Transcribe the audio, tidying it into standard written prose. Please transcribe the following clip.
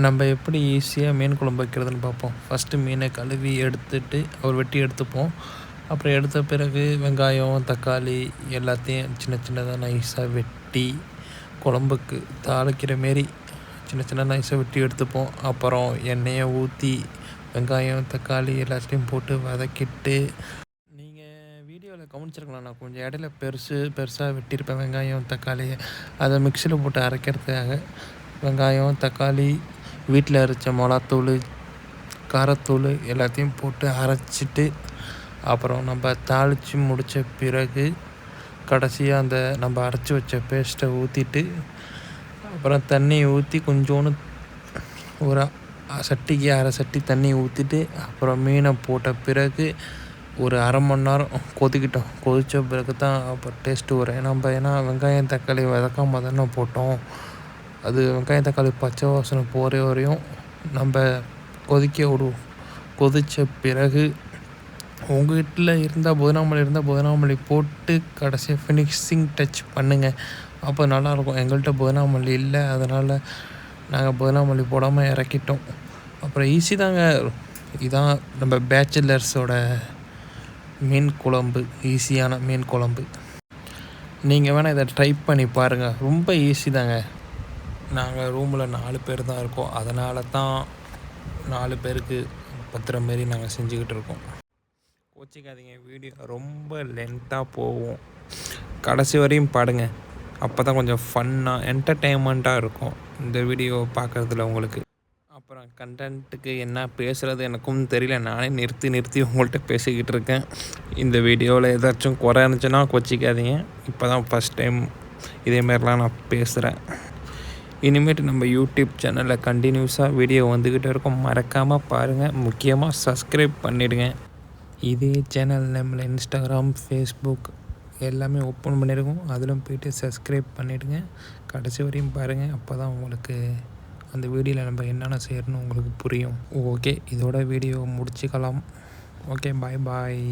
நம்ம எப்படி ஈஸியாக மீன் குழம்பு வைக்கிறதுன்னு பார்ப்போம். ஃபஸ்ட்டு மீனை கழுவி எடுத்துட்டு வெட்டி எடுத்துப்போம். அப்புறம் எடுத்த பிறகு வெங்காயம், தக்காளி எல்லாத்தையும் சின்ன சின்னதாக நைஸாக வெட்டி குழம்புக்கு தாளிக்கிற மாரி சின்ன சின்ன நைஸாக வெட்டி எடுத்துப்போம். அப்புறம் எண்ணெயை ஊற்றி வெங்காயம், தக்காளி எல்லாத்தையும் போட்டு வதக்கிட்டு, நீங்கள் வீடியோவில் கவனிச்சிருக்கலாம், நான் கொஞ்சம் இடையில பெருசாக வெட்டியிருப்பேன் வெங்காயம், தக்காளியை. அதை மிக்சியில் போட்டு அரைக்கிறதுக்காக வெங்காயம், தக்காளி, வீட்டில் அரைச்ச மிளகாத்தூள், காரத்தூள் எல்லாத்தையும் போட்டு அரைச்சிட்டு, அப்புறம் நம்ம தாளித்து முடித்த பிறகு கடைசியாக அந்த நம்ம அரைச்சி வச்ச பேஸ்ட்டை ஊற்றிட்டு, அப்புறம் தண்ணி ஊற்றி கொஞ்சோண்டு ஒரு சட்டிக்கு அரை சட்டி தண்ணி ஊற்றிட்டு, அப்புறம் மீனை போட்ட பிறகு ஒரு அரை மணி நேரம் கொதித்த பிறகு தான் அப்போ டேஸ்ட்டு வரும். ஏன்னா வெங்காயம், தக்காளி வதக்காம தானே போட்டோம். அது வெங்காயம், தக்காளி பச்சை வாசனை போகிற வரையும் நம்ம கொதிக்க விடுவோம். கொதித்த பிறகு உங்கள் வீட்டில் இருந்தால் புதினாமல்லி போட்டு கடைசியாக ஃபினிஷிங் டச் பண்ணுங்கள். அப்போ நல்லாயிருக்கும். எங்கள்கிட்ட புதினாமல்லி இல்லை, அதனால் நாங்கள் புதினாமல்லி போடாமல் இறக்கிட்டோம். அப்புறம் ஈஸி தாங்க. இதுதான் நம்ம பேச்சுலர்ஸோட மீன் குழம்பு, ஈஸியான மீன் குழம்பு. நீங்கள் வேணால் இதை ட்ரை பண்ணி பாருங்கள். ரொம்ப ஈஸி தாங்க. நாங்கள் ரூமில் 4 பேர் தான் இருக்கோம். அதனால தான் 4 பேருக்கு பத்துற மாரி நாங்கள் செஞ்சுக்கிட்டு இருக்கோம். கோச்சிக்காதீங்க, வீடியோ ரொம்ப லென்த்தாக போகும். கடைசி வரையும் பாடுங்க. அப்போ தான் கொஞ்சம் ஃபன்னாக என்டர்டெயின்மெண்ட்டாக இருக்கும் இந்த வீடியோ பார்க்குறதுல உங்களுக்கு. அப்புறம் கண்டென்ட்டுக்கு என்ன பேசுகிறது எனக்கும் தெரியல. நானே நிறுத்தி உங்கள்கிட்ட பேசிக்கிட்டு இருக்கேன். இந்த வீடியோவில் ஏதாச்சும் குறை இருந்துச்சுன்னா கோச்சிக்காதீங்க. இப்போ தான் ஃபஸ்ட் டைம் இதேமாரிலாம் நான் பேசுகிறேன். இனிமேட்டு நம்ம யூடியூப் சேனலில் கண்டினியூஸாக வீடியோ வந்துக்கிட்டே இருக்கும். மறக்காமல் பாருங்கள். முக்கியமாக சப்ஸ்கிரைப் பண்ணிவிடுங்க. இதே சேனல் நம்மள இன்ஸ்டாகிராம், ஃபேஸ்புக் எல்லாமே ஓப்பன் பண்ணியிருக்கோம். அதிலும் போய்ட்டு சப்ஸ்கிரைப் பண்ணிவிடுங்க. கடைசி வரையும் பாருங்கள். அப்போ தான் உங்களுக்கு அந்த வீடியோவில் நம்ம என்னென்ன செய்யணும்னு உங்களுக்கு புரியும். ஓகே, இதோட வீடியோ முடிச்சுக்கலாம். ஓகே, பாய்.